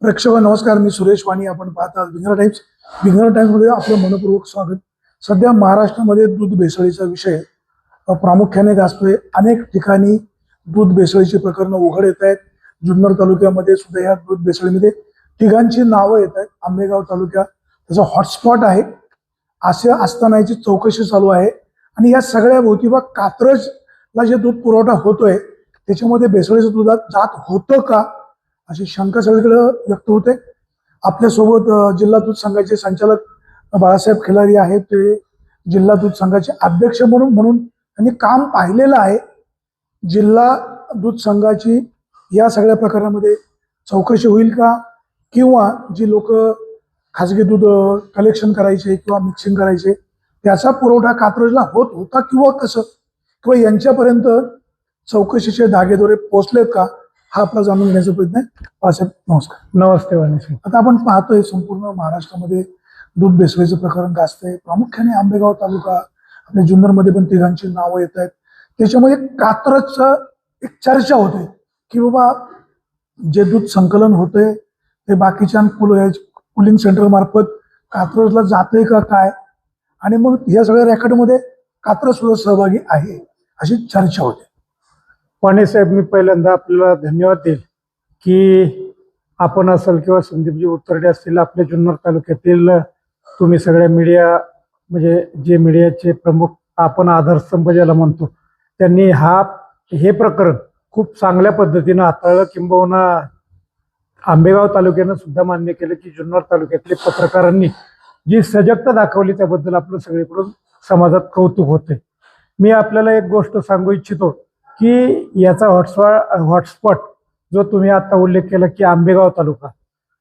प्रेक्षक नमस्कार, मी सुरेश वाणी. आपण पाहता विंगर टाइम्स. विंगर टाइम्समध्ये आपलं मनपूर्वक स्वागत. सध्या महाराष्ट्रामध्ये दूध भेसळीचा विषय प्रामुख्याने गाजतोय. अनेक ठिकाणी दूध भेसळीची प्रकरणं उघड येत आहेत. जुन्नर तालुक्यामध्ये सुद्धा या दूध भेसळीमध्ये तिघांची नावं येत आहेत. आंबेगाव तालुका त्याचा हॉटस्पॉट आहे. असे असताना याची चौकशी चालू आहे आणि या सगळ्या भोवतीबा कात्रजला जे दूध पुरवठा होतोय त्याच्यामध्ये भेसळीचं दूध जात होतं का अशी शंका सगळीकडे व्यक्त होते. आपल्यासोबत जिल्हा दूध संघाचे संचालक बाळासाहेब खिलारी आहेत. ते जिल्हा दूध संघाचे अध्यक्ष म्हणून त्यांनी काम पाहिलेलं आहे. जिल्हा दूध संघाची या सगळ्या प्रकारामध्ये चौकशी होईल का, किंवा जी लोक खाजगी दूध कलेक्शन करायचे किंवा मिक्सिंग करायचे त्याचा पुरवठा कात्रजला होत होता किंवा कसं, किंवा यांच्यापर्यंत चौकशीचे धागेदोरे पोहोचलेत का, हा आपला जाणून घेण्याचा प्रयत्न आहे. बाळासाहेब नमस्कार. नमस्ते वाणी. आता आपण पाहतोय संपूर्ण महाराष्ट्रामध्ये दूध भेसळीचं प्रकरण गाजतंय. प्रामुख्याने आंबेगाव तालुका, आपल्या जुन्नरमध्ये पण तिघांची नावं येत आहेत. त्याच्यामध्ये कात्रजचं एक चर्चा होते की बाबा जे दूध संकलन होतंय ते बाकीच्या कूलिंग सेंटर मार्फत कात्रजला जाते का काय, आणि मग या सगळ्या रेकॉर्डमध्ये कात्रज सुद्धा सहभागी आहे अशी चर्चा होते. वाणी साहेब, मी पहिल्यांदा आपल्याला धन्यवाद देईल की आपण असेल किंवा संदीपजी उत्तरडे असतील, आपल्या जुन्नर तालुक्यातील तुम्ही सगळ्या मीडिया, म्हणजे जे मीडियाचे प्रमुख आपण आधारस्तंभ ज्याला म्हणतो, त्यांनी हे प्रकरण खूप चांगल्या पद्धतीनं हाताळलं. किंबहुना आंबेगाव तालुक्यानं सुद्धा मान्य केलं की जुन्नर तालुक्यातले पत्रकारांनी जी सजगता दाखवली त्याबद्दल आपलं सगळीकडून समाजात कौतुक होते. मी आपल्याला एक गोष्ट सांगू इच्छितो की याचा हॉटस्पॉट जो तुम्ही आता उल्लेख केला की आंबेगाव तालुका,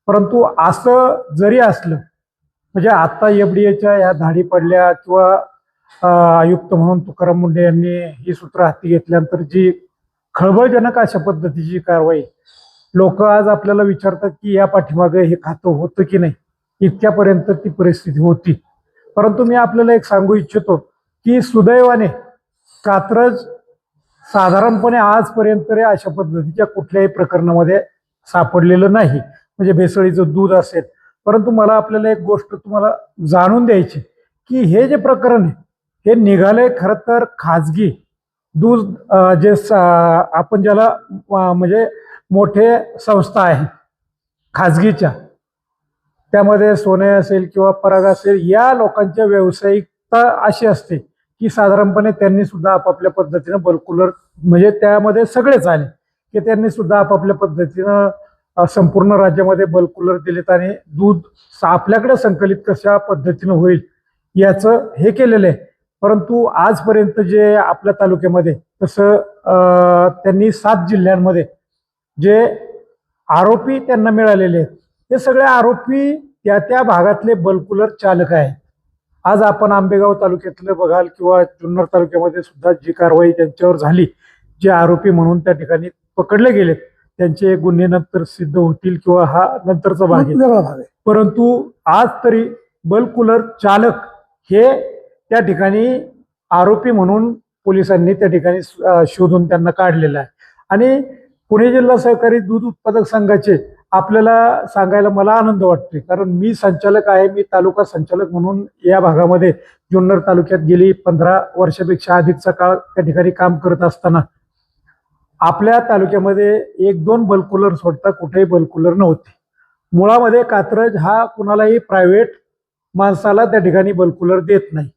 परंतु असं जरी असलं, म्हणजे आता एफडीएच्या या धाडी पडल्या किंवा आयुक्त म्हणून तुकाराम मुंडे यांनी ही सूत्र हाती घेतल्यानंतर जी खळबळजनक अशा पद्धतीची कारवाई, लोक आज आपल्याला विचारतात की या पाठीमागे हे खातं होतं की नाही, इतक्यापर्यंत ती परिस्थिती होती. परंतु मी आपल्याला एक सांगू इच्छितो की सुदैवाने कात्रज साधारणपणे आजपर्यंत अशा पद्धतीच्या कुठल्याही प्रकरणामध्ये सापडलेलं नाही, म्हणजे भेसळीचं दूध असेल. परंतु मला आपल्याला एक गोष्ट तुम्हाला जाणून द्यायची की हे जे प्रकरण आहे हे निघाले खरं तर खाजगी दूध, जे आपण ज्याला म्हणजे मोठे संस्था आहे खाजगीच्या, त्यामध्ये सोने असेल किंवा पराग असेल, या लोकांच्या व्यावसायिकता अशी असते की साधारणपणे त्यांनी सुद्धा आपापल्या पद्धतीनं बल्कुलर, म्हणजे त्यामध्ये सगळेच आले की त्यांनी सुद्धा आपापल्या पद्धतीनं संपूर्ण राज्यामध्ये बल्कुलर दिलेत आणि दूध आपल्याकडे संकलित कशा पद्धतीनं होईल याचं हे केलेलं आहे. परंतु आजपर्यंत जे आपल्या तालुक्यामध्ये तसं त्यांनी 7 जिल्ह्यांमध्ये जे आरोपी त्यांना मिळालेले आहेत ते सगळे आरोपी त्या भागातले बल्कुलर चालक आहेत. आज आपण आंबेगाव तालुक्यातलं बघाल किंवा जुन्नर तालुक्यामध्ये सुद्धा जी कारवाई त्यांच्यावर झाली, जे आरोपी म्हणून त्या ठिकाणी पकडले गेलेत, त्यांचे गुन्हे नंतर सिद्ध होतील किंवा हा नंतरचा भाग आहे. परंतु आज तरी बल्कुलर चालक हे त्या ठिकाणी आरोपी म्हणून पोलिसांनी त्या ठिकाणी शोधून त्यांना काढलेलं आहे. आणि पुणे जिल्हा सहकारी दूध उत्पादक संघाचे आपल्याला सांगायला मला आनंद वाटतोय, कारण मी संचालक आहे, मी तालुका संचालक म्हणून या भागामध्ये जुन्नर तालुक्यात गेली 15 वर्षापेक्षा अधिकचा काळ त्या ठिकाणी काम करत असताना आपल्या तालुक्यामध्ये 1-2 बल्कुलर सोडता कुठेही बल्कुलर नव्हते. मुळामध्ये कात्रज हा कुणालाही प्रायव्हेट माणसाला त्या ठिकाणी बल्कुलर देत नाही.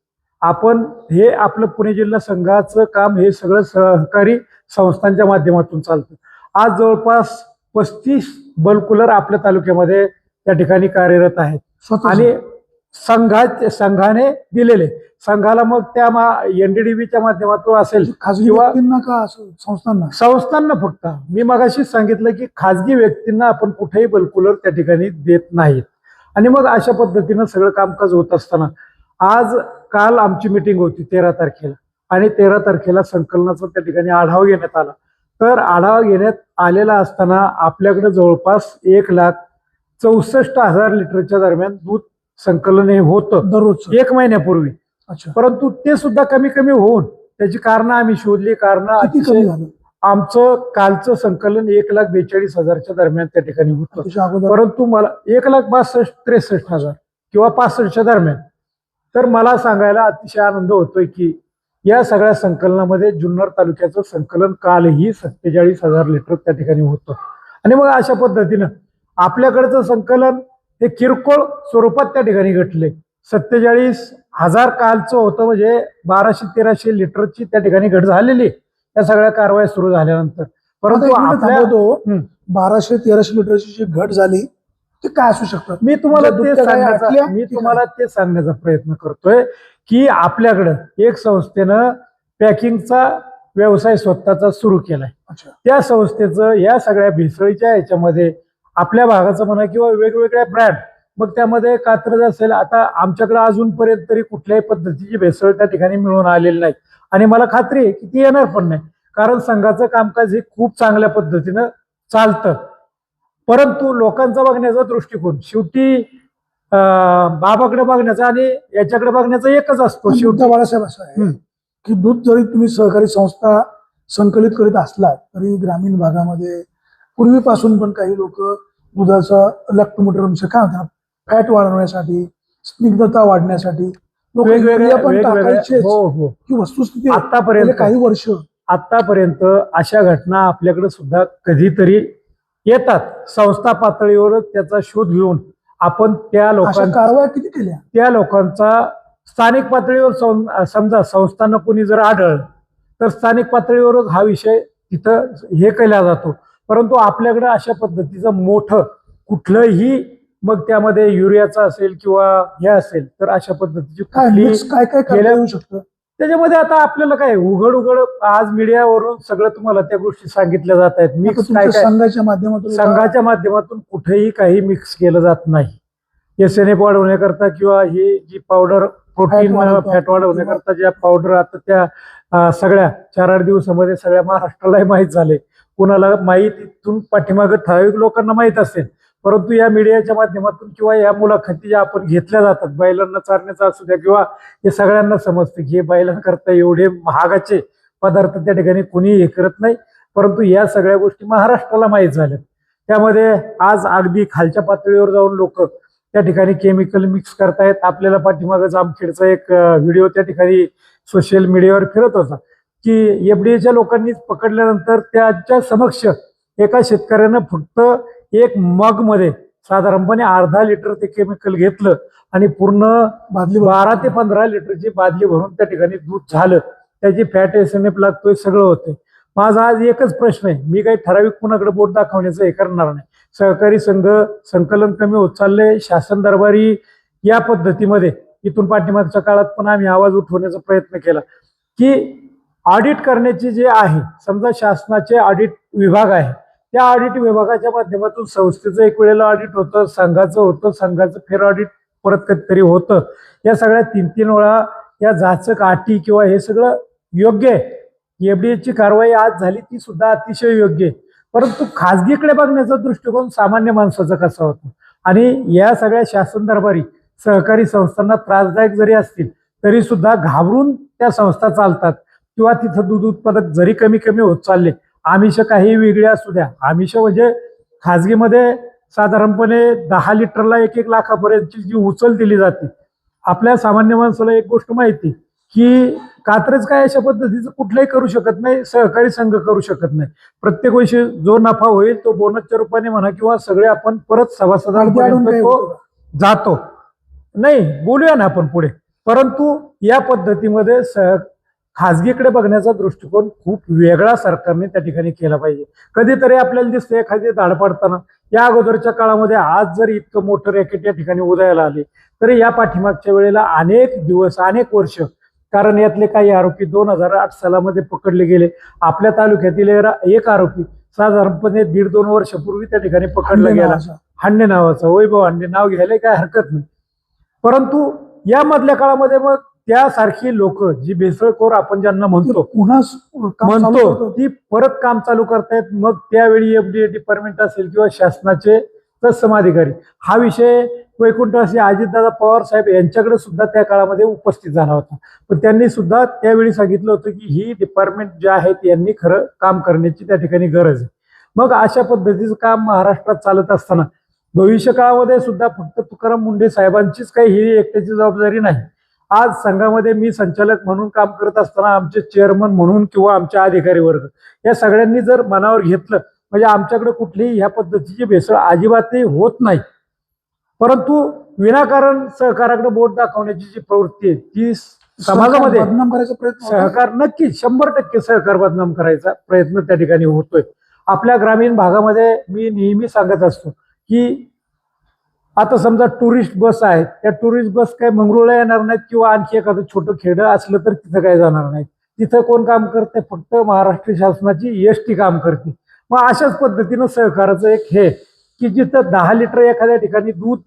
आपण हे आपलं पुणे जिल्हा संघाचं काम हे सगळं सहकारी संस्थांच्या माध्यमातून चालतं. आज जवळपास 35 बल्कुलर आपल्या तालुक्यामध्ये त्या ठिकाणी कार्यरत आहेत आणि संघाने दिलेले. संघाला मग त्या NDDBच्या माध्यमातून असेल खाजगी व्यक्तींना का संस्थांना फक्त मी मगाशीच सांगितलं की खाजगी व्यक्तींना आपण कुठेही बल्कुलर त्या ठिकाणी देत नाहीत. आणि मग अशा पद्धतीनं सगळं कामकाज होत असताना काल आमची मिटिंग होती 13 तारखेला, आणि 13 तारखेला संकलनाचा त्या ठिकाणी आढावा घेण्यात आला. तर आढावा घेण्यात आलेला असताना आपल्याकडे जवळपास 1,64,000 लिटरच्या दरम्यान दूध संकलन हे होतं दररोज 1 महिन्यापूर्वी. परंतु ते सुद्धा कमी होऊन त्याची कारणं आम्ही शोधली. कारणं आमचं कालचं संकलन 1,42,000च्या दरम्यान त्या ठिकाणी होतं. त्याच्या अगोदर परंतु मला 1,62,63,000 किंवा 65च्या दरम्यान. तर मला सांगायला अतिशय आनंद होतोय की या सगळ्या संकलनामध्ये जुन्नर तालुक्याचं संकलन कालही 47,000 लिटर त्या ठिकाणी होतं. आणि मग अशा पद्धतीनं आपल्याकडचं संकलन हे किरकोळ स्वरूपात त्या ठिकाणी घटले. 47,000 कालचं होतं, म्हणजे 1200-1300 लिटरची त्या ठिकाणी घट झालेली या सगळ्या कारवाया सुरू झाल्यानंतर. परंतु आपल्या 1200-1300 लिटरची जी घट झाली ते काय असू शकतं? मी तुम्हाला म्हणजे ते दूध काय सांगण्याचा आटल्या? मी की तुम्हाला ते सांगण्याचा प्रयत्न करतोय की आपल्याकडं एक संस्थेनं पॅकिंगचा व्यवसाय स्वतःचा सुरू केलाय. अच्छा. त्या संस्थेचं या सगळ्या भेसळीच्या याच्यामध्ये आपल्या भागाचं म्हणा किंवा वेगवेगळ्या ब्रँड, मग त्यामध्ये कात्रज असेल, आता आमच्याकडे अजूनपर्यंत तरी कुठल्याही पद्धतीची भेसळ त्या ठिकाणी मिळून आलेली नाही. आणि मला खात्री आहे की ती येणार पण नाही, कारण संघाचं कामकाज हे खूप चांगल्या पद्धतीनं चालतं. परंतु लोकांचा बघण्याचा दृष्टिकोन शेवटी बाबाकडे बघण्याचा आणि याच्याकडे बघण्याचा एकच असतो. शेवटी मुद्दा बाळासाहेब असा आहे की दूध जरी तुम्ही सहकारी संस्था संकलित करीत असलात तरी ग्रामीण भागामध्ये पूर्वीपासून पण काही लोक दुधाचा लॅक्टोमीटर काय म्हणतात फॅट वाढवण्यासाठी, स्निग्धता वाढण्यासाठी लोक वेगवेगळ्या पण टाकायचे हो हो ही वस्तुस्थिती आतापर्यंत काही वर्ष आतापर्यंत अशा घटना आपल्याकडे सुद्धा कधीतरी येतात. संस्था पातळीवरच त्याचा शोध घेऊन आपण त्या अशा लोकांचा कारवाया किती केल्या? त्या लोकांचा स्थानिक पातळीवर समजा संस्थांना कोणी जर आढळलं तर स्थानिक पातळीवरच हा विषय तिथं हे केला जातो. परंतु आपल्याकडे अशा पद्धतीचं मोठं कुठलंही, मग त्यामध्ये युरियाचा असेल किंवा हे असेल, तर अशा पद्धतीची काय कुठली mix काय काय करता गेल्या- येऊ शकतं? त्याच्यामध्ये आता आपल्याला काय उघड आज मीडियावरून सगळं तुम्हाला त्या गोष्टी सांगितल्या जात आहेत. आता मिक्स तुमच्या काय काय संघाच्या माध्यमातून संघाच्या माध्यमातून कुठेही काही मिक्स केलं जात नाही. एसएनएफ वाढवण्याकरता किंवा ही जी पावडर प्रोटीन वाढवतो. फॅट वाढवण्याकरता ज्या पावडर आता त्या सगळ्या 4-8 दिवसामध्ये सगळ्या महाराष्ट्रालाही माहीत झाले. कुणाला माहीत इथून पाठीमागं ठराविक लोकांना माहीत असेल, परंतु या मीडियाच्या माध्यमातून किंवा या मुलाखती ज्या आपण घेतल्या जातात, बैलांना चारण्याचा असू द्या किंवा हे सगळ्यांना समजतं की हे बैलांकरता एवढे महागाचे पदार्थ त्या ठिकाणी कोणी हे करत नाही. परंतु या सगळ्या गोष्टी महाराष्ट्राला माहीत झाल्यात. त्यामध्ये आज अगदी खालच्या पातळीवर जाऊन लोक त्या ठिकाणी केमिकल मिक्स करतायत. आपल्याला पाठीमागं जामखेडचा एक व्हिडिओ त्या ठिकाणी सोशल मीडियावर फिरत होता की एफडीएच्या लोकांनीच पकडल्यानंतर त्यांच्या समक्ष एका शेतकऱ्यानं फक्त एक मग मध्ये साधारणपणे अर्धा लिटर ते केमिकल घेतलं आणि पूर्ण बादली 12 ते 15 लिटरची बादली भरून त्या ठिकाणी दूध झालं. त्याची फॅट एसएनएफ लागतोय, सगळं होते. माझा आज एकच प्रश्न आहे, मी काही ठराविक कुणाकडे बोट दाखवण्याचं हे करणार नाही. सहकारी संघ संकलन कमी होत चाललंय. शासन दरबारी या पद्धतीमध्ये इथून पाठीमागच्या काळात पण आम्ही आवाज उठवण्याचा प्रयत्न केला की ऑडिट करण्याची जे आहे, समजा शासनाचे ऑडिट विभाग आहे, त्या ऑडिट विभागाच्या माध्यमातून संस्थेचं एक वेळेला ऑडिट होतं, संघाचं होतं, संघाचं फेर ऑडिट परत कधीतरी होतं. या सगळ्या 3-3 वेळा या जाचक अटी किंवा हे सगळं योग्य आहे. एफडीएची कारवाई आज झाली ती सुद्धा अतिशय योग्य आहे. परंतु खाजगीकडे बघण्याचा दृष्टिकोन सामान्य माणसाचा कसा होतो, आणि या सगळ्या शासन दरबारी सहकारी संस्थांना त्रासदायक जरी असतील तरी सुद्धा घाबरून त्या संस्था चालतात किंवा तिथं दूध उत्पादक जरी कमी कमी होत चालले, आमिष काही वेगळे असू द्या. आमिष म्हणजे खाजगीमध्ये साधारणपणे 10 लिटरला 1-1 लाखापर्यंतची जी उचल दिली जाते. आपल्या सामान्य माणसाला एक गोष्ट माहिती की कात्रज काय अशा पद्धतीचं कुठलंही करू शकत नाही, सहकारी संघ करू शकत नाही. प्रत्येक वर्षी जो नफा होईल तो बोनसच्या रूपाने म्हणा किंवा सगळे आपण परत सभासदांपर्यंत तो जातो. नाही, बोलूया ना आपण पुढे. परंतु या पद्धतीमध्ये खाजगीकडे बघण्याचा दृष्टिकोन खूप वेगळा सरकारने त्या ठिकाणी केला पाहिजे. कधीतरी आपल्याला दिसतं एखादी धाड पाडताना. या अगोदरच्या काळामध्ये आज जर इतकं मोठं रॅकेट या ठिकाणी उदयाला आले तरी या पाठीमागच्या वेळेला अनेक दिवस अनेक वर्ष, कारण यातले काही आरोपी 2008 सालामध्ये पकडले गेले. आपल्या तालुक्यातील एक आरोपी साधारणपणे 1.5-2 वर्षापूर्वी त्या ठिकाणी पकडला गेला, हांडे नावाचा. वैभव हांडे नाव घ्यायला काय हरकत नाही. परंतु या मधल्या काळामध्ये मग त्यासारखी लोक जी भेसळखोर आपण ज्यांना म्हणतो ती परत काम चालू करतायत. मग त्यावेळी एफडीए डिपार्टमेंट असेल किंवा शासनाचे तत्सम अधिकारी हा विषय वैकुंठवासी अजितदादा पवार साहेब यांच्याकडे सुद्धा त्या काळामध्ये उपस्थित झाला होता. पण त्यांनी सुद्धा त्यावेळी सांगितलं होतं की ही डिपार्टमेंट जे आहेत यांनी खरं काम करण्याची त्या ठिकाणी गरज आहे. मग अशा पद्धतीचं काम महाराष्ट्रात चालत असताना भविष्य काळामध्ये सुद्धा फक्त तुकाराम मुंढे साहेबांचीच काही ही एकट्याची जबाबदारी नाही. आज संघामध्ये मी संचालक म्हणून काम करत असताना आमचे चेअरमन म्हणून किंवा आमचे अधिकारी वर्ग या सगळ्यांनी जर मनावर घेतलं म्हणजे आमच्याकडे कुठलीही ह्या पद्धतीची भेसळ अजिबातही होत नाही. परंतु विनाकारण सहकाराकडे बोट दाखवण्याची जी प्रवृत्ती आहे ती समाजामध्ये बदनाम करायचा प्रयत्न होतो. सहकार नक्कीच 100% सहकार बदनाम करायचा प्रयत्न त्या ठिकाणी होतोय. आपल्या ग्रामीण भागामध्ये मी नेहमी सांगत असतो की आता समजा टुरिस्ट बस आहेत, त्या टुरिस्ट बस काय मंगरुळला येणार नाहीत किंवा आणखी एखादं छोटं खेडं असलं तर तिथं काय जाणार नाहीत. तिथं कोण काम करते? फक्त महाराष्ट्र शासनाची एसटी काम करते. मग अशाच पद्धतीनं सहकाराचं एक हे की जिथं 10 लिटर एखाद्या ठिकाणी दूध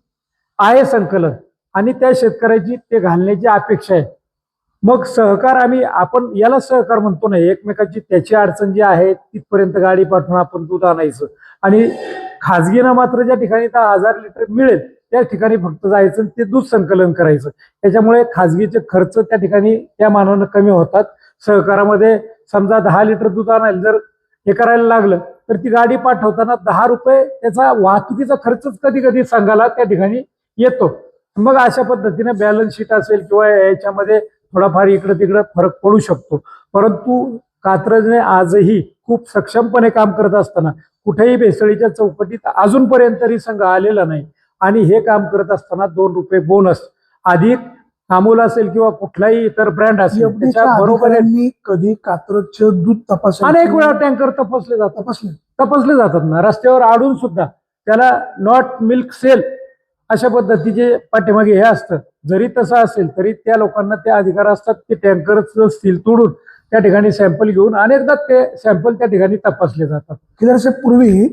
आहे संकलन आणि त्या शेतकऱ्याची ते घालण्याची अपेक्षा आहे. मग सहकार आपण याला सहकार म्हणतो नाही. एकमेकाची त्याची अडचण जी आहे तिथपर्यंत गाडी पाठवून आपण दूध आणायचं आणि खाजगीनं मात्र ज्या ठिकाणी 10,000 लिटर मिळेल त्या ठिकाणी फक्त जायचं आणि ते दूध संकलन करायचं. त्याच्यामुळे खाजगीचे खर्च त्या ठिकाणी त्या मानानं कमी होतात. सहकारामध्ये समजा 10 लिटर दूध आणायला जर हे करायला लागलं तर ती गाडी पाठवताना 10 रुपये त्याचा वाहतुकीचा खर्चच कधी कधी संघाला त्या ठिकाणी येतो. मग अशा पद्धतीने बॅलन्स शीट असेल किंवा याच्यामध्ये थोडाफार इकडं तिकडं फरक पडू शकतो. परंतु कात्रजने आजही खूप सक्षमपणे काम करत असताना कुठेही भेसळीच्या चौकटीत अजूनपर्यंत तरी संघ आलेला नाही. आणि हे काम करत असताना 2 रुपये बोनस अधिक अमूल असेल किंवा कुठलाही इतर ब्रँड असेल त्याच्या बरोबर कधी कात्रजचं दूध तपासलं? अनेक वेळा टँकर तपासले जातात ना, रस्त्यावर आडून सुद्धा त्याला नॉट मिल्क सेल अशा पद्धतीचे पाठीमागे हे असतं. जरी तसं असेल तरी त्या लोकांना ते अधिकार असतात की टँकरचं सील तोडून त्या ठिकाणी सॅम्पल घेऊन अनेकदा ते सॅम्पल त्या ठिकाणी तपासले जातात. केदार पूर्वी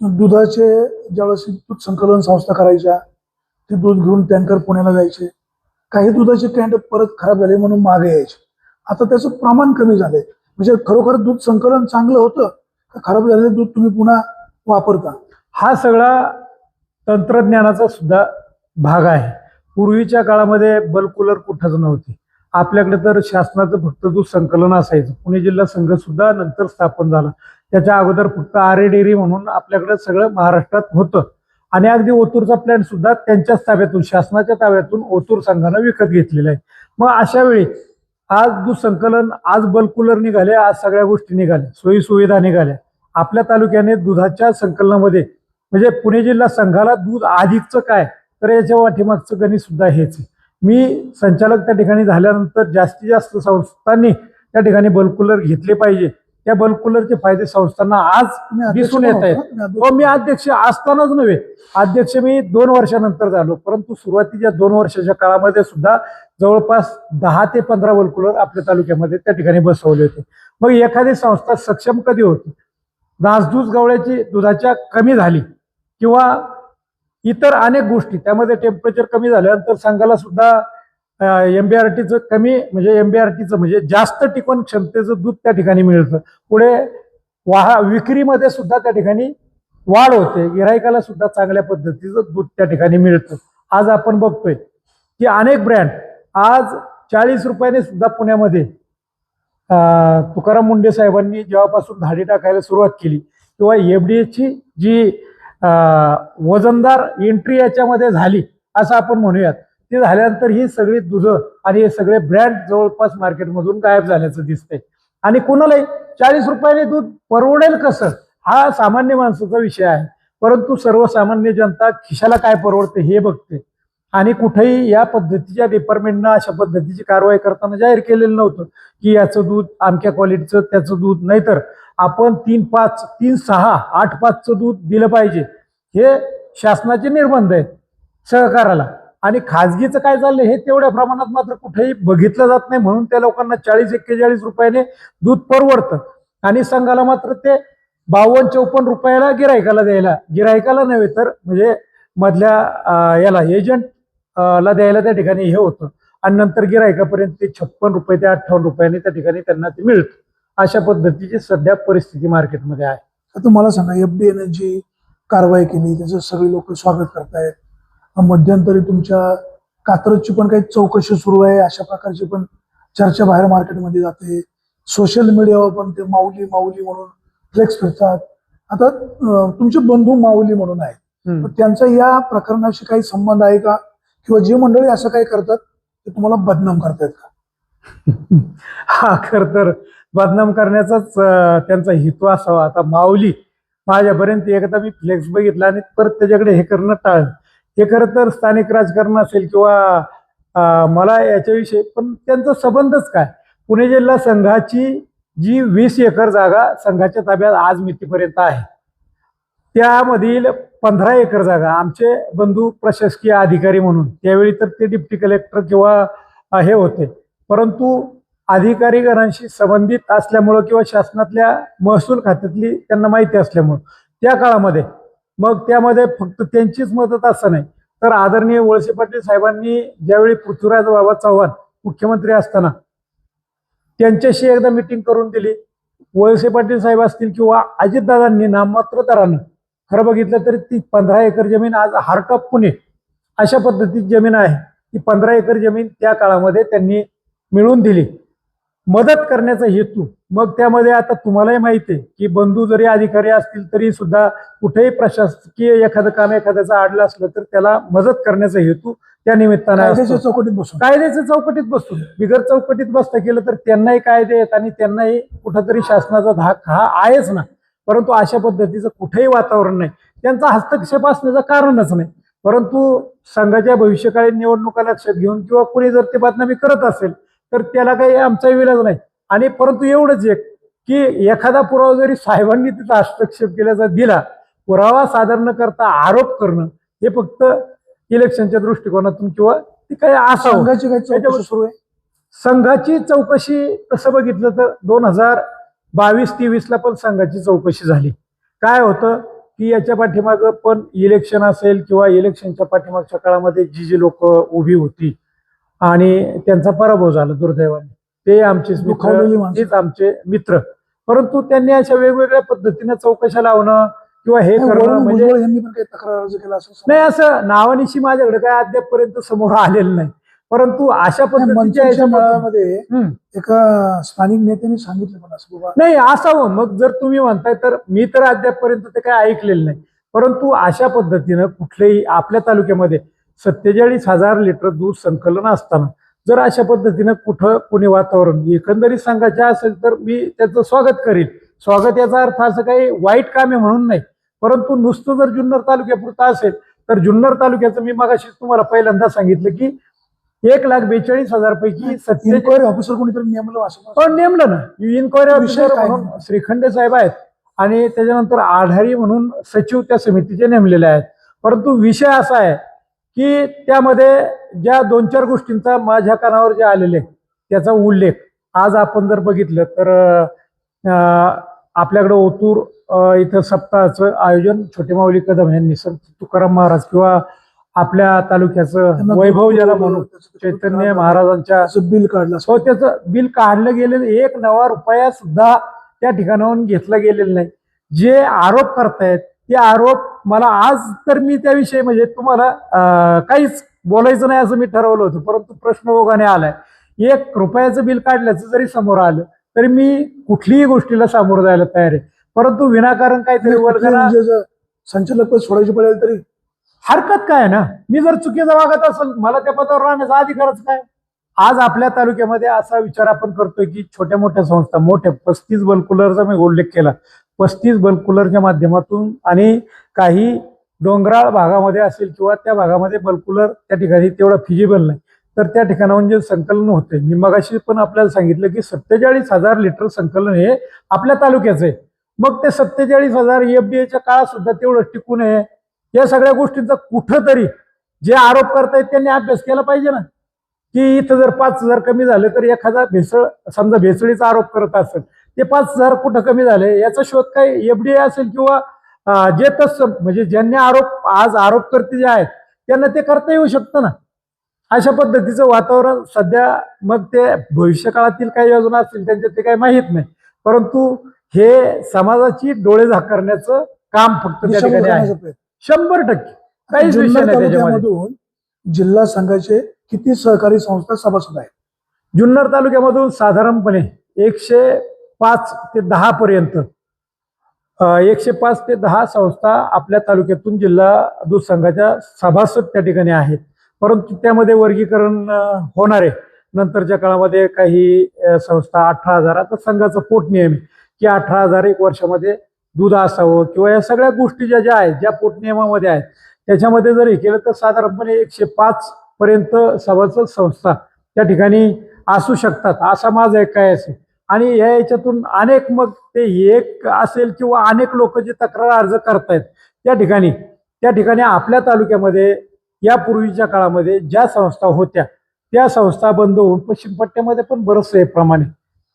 दुधाचे ज्यावेळेस दूध संकलन संस्था करायच्या ते दूध घेऊन टँकर पुण्याला जायचे. काही दुधाचे कॅन्ट परत खराब झाले म्हणून मागे यायचे. आता त्याचं प्रमाण कमी झालंय. म्हणजे खरोखर दूध संकलन चांगलं होतं का खराब झालेलं दूध तुम्ही पुन्हा वापरता? हा सगळा तंत्रज्ञानाचा सुद्धा भाग आहे. पूर्वीच्या काळामध्ये बल्क कूलर कुठंच नव्हती. आपल्याकडे तर शासनाचं फक्त दूध संकलन असायचं. पुणे जिल्हा संघ सुद्धा नंतर स्थापन झाला. त्याच्या अगोदर फक्त आरे डेअरी म्हणून आपल्याकडे सगळं महाराष्ट्रात होतं. आणि अगदी ओतूरचा प्लॅन सुद्धा त्यांच्याच ताब्यातून शासनाच्या ताब्यातून ओतूर संघानं विकत घेतलेला आहे. मग अशा वेळी आज दूध संकलन, आज बल्क कूलर निघाले, आज सगळ्या गोष्टी निघाल्या, सोयी सुविधा निघाल्या. आपल्या तालुक्याने दुधाच्या संकलनामध्ये म्हणजे पुणे जिल्हा संघाला दूध अधिकचं काय तर याच्या पाठीमागचं गणित सुद्धा हेच आहे. मी संचालक त्या ठिकाणी झाल्यानंतर जास्तीत जास्त संस्थांनी त्या ठिकाणी बल्क कूलर घेतले पाहिजे. त्या बल्क कूलरचे फायदे संस्थांना आज दिसून येत आहेत. व मी अध्यक्ष असतानाच नव्हे, अध्यक्ष मी 2 वर्षानंतर झालो. परंतु सुरुवातीच्या 2 वर्षाच्या काळामध्ये सुद्धा जवळपास 10 ते 15 बल्क कूलर आपल्या तालुक्यामध्ये त्या ठिकाणी बसवले होते. मग एखादी संस्था सक्षम कधी होती? नासधूस गवळ्याची दुधाच्या कमी झाली किंवा इतर अनेक गोष्टी त्यामध्ये टेम्परेचर कमी झाल्यानंतर संघाला सुद्धा एमबीआरटीचं कमी म्हणजे एमबीआरटीचं म्हणजे जास्त टिकवण क्षमतेचं दूध त्या ठिकाणी मिळतं. पुढे विक्रीमध्ये सुद्धा त्या ठिकाणी वाढ होते. गिरायकाला सुद्धा चांगल्या पद्धतीचं दूध त्या ठिकाणी मिळतं. आज आपण बघतोय की अनेक ब्रँड आज 40 रुपयाने सुद्धा पुण्यामध्ये तुकाराम मुंढे साहेबांनी जेव्हापासून धाडी टाकायला सुरुवात केली किंवा एफडीएची जी वजनदार एंट्री याच्यामध्ये झाली असं आपण म्हणूयात, ते झाल्यानंतर ही सगळी दुधं आणि हे सगळे ब्रँड जवळपास मार्केटमधून गायब झाल्याचं दिसतंय. आणि कोणालाही 40 रुपयाने दूध परवडेल कसं हा सामान्य माणसाचा विषय आहे. परंतु सर्वसामान्य जनता खिशाला काय परवडते हे बघते. आणि कुठेही या पद्धतीच्या डिपार्टमेंटनं अशा पद्धतीची कारवाई करताना जाहीर केलेलं नव्हतं की याचं दूध अमक्या क्वालिटीचं त्याचं दूध, नाहीतर आपण 3-5, 3-6, 8-5चं दूध दिलं पाहिजे हे शासनाचे निर्बंध आहेत सहकाराला. आणि खाजगीचं काय चाललंय हे तेवढ्या प्रमाणात मात्र कुठेही बघितलं जात नाही. म्हणून त्या लोकांना 40-41 रुपयाने दूध परवडतं आणि संघाला मात्र ते 52-54 रुपयाला गिरायकाला नव्हे तर म्हणजे मधल्या याला एजंट ला द्यायला त्या ठिकाणी हे होतं. आणि नंतर गिरायकापर्यंत ते 56 रुपये ते 58 रुपयाने त्या ठिकाणी त्यांना ते मिळतं. अशा पद्धतीची सध्या परिस्थिती मार्केटमध्ये आहे. आता मला सांगा, एफडीएने जी कारवाई केली त्याचं सगळे लोक स्वागत करतायत. मध्यंतरी तुमच्या कात्रजची पण काही चौकशी सुरू आहे, अशा प्रकारची पण चर्चा बाहेर मार्केटमध्ये जाते. सोशल मीडियावर पण ते माऊली माऊली म्हणून फ्लेक्स फिरतात. आता तुमचे बंधू माऊली म्हणून आहेत, हम्म. तर त्यांचा या प्रकरणाशी काही संबंध आहे का, किंवा जी मंडळी असं काही करतात ते तुम्हाला बदनाम करतायत का? हा, खर तर बदनाम करण्याचाच त्यांचा हेतू असावा. आता माऊली माझ्यापर्यंत एकदा मी फ्लेक्स बघितला आणि परत त्याच्याकडे हे करणं टाळलं. हे खरं तर स्थानिक राजकारण असेल किंवा मला याच्याविषयी पण त्यांचा संबंधच काय. पुणे जिल्हा संघाची जी 20 एकर जागा संघाच्या ताब्यात आज मितीपर्यंत आहे, त्यामधील 15 एकर जागा आमचे बंधू प्रशासकीय अधिकारी म्हणून, त्यावेळी तर ते डिप्टी कलेक्टर किंवा हे होते, परंतु अधिकारीगणांशी संबंधित असल्यामुळं किंवा शासनातल्या महसूल खात्यातली त्यांना माहिती असल्यामुळं त्या काळामध्ये मग त्यामध्ये फक्त त्यांचीच मदत असं नाही, तर आदरणीय वळसे पाटील साहेबांनी ज्यावेळी पृथ्वीराज बाबा चव्हाण मुख्यमंत्री असताना त्यांच्याशी एकदा मिटिंग करून दिली. वळसे पाटील साहेब असतील किंवा अजितदादांनी नाममात्र दरानं, खरं बघितलं तरी ती 15 एकर जमीन आज हार्ट ऑफ पुणे अशा पद्धतीची जमीन आहे. ती 15 एकर जमीन त्या काळामध्ये त्यांनी मिळवून दिली, मदत करण्याचा हेतू. मग त्यामध्ये आता तुम्हालाही माहिती आहे की बंधू जरी अधिकारी असतील तरी सुद्धा कुठेही प्रशासकीय एखादं काम एखाद्याचं अडलं असलं तर त्याला मदत करण्याचा हेतू त्या निमित्तानं कायद्याच्या असतो. चौकटीत बसून कायद्याच्या चौकटीत बसून, बिगर चौकटीत बसता केलं तर त्यांनाही कायदे आहेत आणि त्यांनाही कुठंतरी शासनाचा धाक हा आहेच ना. परंतु अशा पद्धतीचं कुठेही वातावरण नाही, त्यांचा हस्तक्षेप असण्याचं कारणच नाही. परंतु संघाच्या भविष्यकाळी निवडणुका लक्षात घेऊन किंवा कोणी जर ते बदनामी करत असेल तर त्याला काही आमचा विलाज नाही. आणि परंतु एवढंच एक की एखादा पुरावा जरी साहेबांनी तिचा हस्तक्षेप केल्याचा दिला, पुरावा सादर न करता आरोप करणं हे फक्त इलेक्शनच्या दृष्टिकोनातून किंवा ती काही असावं. संघाची काही चौकशी सुरू आहे? संघाची चौकशी तसं बघितलं तर 2022-23 ला पण संघाची चौकशी झाली. काय होतं की याच्या पाठीमागं पण इलेक्शन असेल किंवा इलेक्शनच्या पाठीमागच्या काळामध्ये जी लोक उभी होती आणि त्यांचा पराभव झाला दुर्दैवाने, ते आमचेच दुखावलेली मित्र, माणसं. तेच आमचे मित्र. परंतु त्यांनी अशा वेगवेगळ्या पद्धतीने चौकशा लावणं किंवा हे नाही, करणं वरुण म्हणजे भुजबळ यांनी पण काही तक्रार अर्ज केला असं नाही, असं नावानिशी माझ्याकडे काय अद्यापपर्यंत समोर आलेलं नाही. परंतु अशा पद्धतीच्या मंत्र्यांच्या याच्यामध्ये- मेळाव्यामध्ये हम्म. एका स्थानिक नेत्यांनी सांगितलं पण असं बाबा नाही असावं. मग जर तुम्ही म्हणताय तर मी तर अद्यापपर्यंत ते काय ऐकलेलं नाही. परंतु अशा पद्धतीनं कुठलेही आपल्या तालुक्यामध्ये 47,000 लिटर दूध संकलन असताना जर अशा पद्धतीनं कुठं कोणी वातावरण एकंदरीत संघाच्या असेल तर मी त्याचं स्वागत करील. स्वागत याचा अर्थ असं काही वाईट काम आहे म्हणून नाही, परंतु नुसतं जर जुन्नर तालुक्यापुरतं असेल तर जुन्नर तालुक्याचं मी मगाशीच तुम्हाला पहिल्यांदा सांगितलं की 1,42,000 पैकी 47 इन्क्वायरी ऑफिसर कोणीतरी नेमलं असं नेमलं ना. इन्क्वायरी विषय ऑफिसर काय म्हणून नेमका? श्रीखंडे साहेब आहेत आणि त्याच्यानंतर आढारी म्हणून सचिव त्या समितीचे नेमलेले आहेत. परंतु विषय असा आहे की त्यामध्ये ज्या 2-4 गोष्टींचा माझ्या कानावर जे आलेले त्याचा उल्लेख आज आपण जर बघितलं तर आपल्याकडे ओतूर इथं सप्ताहाचं आयोजन छोटे माऊली कदम यांनी, संत तुकाराम महाराज किंवा आपल्या तालुक्याचं त्यांना वैभव दूध ज्याला पुरवलं, म्हणून त्याचं चैतन्य महाराजांच्या त्याचं बिल काढलं असं. हो, त्याचं बिल काढलं गेलेलं, 1 नवा रुपया सुद्धा त्या ठिकाणाहून घेतला गेलेला नाही. जे आरोप करतायत ते आरोप मला आज तर मी त्याविषयी म्हणजे तुम्हाला काहीच बोलायचं नाही असं मी ठरवलं होतं, परंतु प्रश्न ओघाने आलाय. 1 रुपयाचं बिल काढल्याचं जरी समोर आलं तरी मी कुठलीही गोष्टीला सामोरं जायला तयार आहे. परंतु विनाकारण काहीतरी वर्गाला म्हणजे जर संचालक पद सोडायची पडेल तरी हरकत काय ना. मी जर चुकीचं वागत असेल मला त्या पदावर राहण्याचा अधिकारच काय. आज आपल्या तालुक्यामध्ये असा विचार आपण करतोय की छोट्या मोठ्या संस्था, मोठ्या 35 बल्कुलरचा मी उल्लेख केला, 35 बल्कुलरच्या माध्यमातून आणि काही डोंगराळ भागामध्ये असेल किंवा त्या भागामध्ये बल्कुलर त्या ठिकाणी तेवढं फिजिबल नाही, तर त्या ठिकाणाहून जे संकलन होते, मी मगाशी पण आपल्याला सांगितलं की 47,000 लिटर संकलन हे आपल्या तालुक्याचं आहे. मग ते 47,000 एफडीएच्या काळात सुद्धा तेवढं टिकून आहे. या सगळ्या गोष्टींचा कुठंतरी जे आरोप करतायत त्यांनी अभ्यास केला पाहिजे ना, की इथं जर 5,000 कमी झाले तर एखादा भेसळ, समजा भेसळीचा आरोप करत असेल, ते 5,000 कुठं कमी झाले याचा शोध काय एफडीए असेल किंवा जे तत्सम म्हणजे ज्यांनी आज आरोपकर्ते जे आहेत त्यांना ते करता येऊ शकतं ना. अशा पद्धतीचं वातावरण सध्या, मग ते भविष्यकाळातील काही योजना असतील त्यांच्यात ते काही माहीत नाही, परंतु हे समाजाची डोळे झाकण्याचं काम फक्त त्या ठिकाणी आहे. 100%. काहीच विषय जुन्नर नाही त्याच्यामध्ये. तालुक्यामधून जिल्हा संघाचे किती सहकारी संस्था सभासद आहेत? जुन्नर तालुक्यामधून साधारणपणे 105 ते 10 पर्यंत 105 ते 10 संस्था आपल्या तालुक्यातून जिल्हा दूध संघाच्या सभासद त्या ठिकाणी आहेत. परंतु त्यामध्ये वर्गीकरण होणार आहे नंतरच्या काळामध्ये. काही संस्था 18,000, आता संघाचा पोट नियम आहे की 18,000 एक वर्षामध्ये दूध असावं किंवा या सगळ्या गोष्टी ज्या आहेत, ज्या पोट नियमामध्ये आहेत, त्याच्यामध्ये जर हे केलं तर साधारणपणे 105 पर्यंत सभासद संस्था त्या ठिकाणी असू शकतात, असा माझा एक काय असेल. आणि या याच्यातून अनेक, मग ते एक असेल किंवा अनेक लोक जे तक्रार अर्ज करतायत त्या ठिकाणी आपल्या तालुक्यामध्ये यापूर्वीच्या काळामध्ये ज्या संस्था होत्या त्या संस्था बंद होऊन पश्चिम पट्ट्यामध्ये पण बरंचसं आहे प्रमाणे.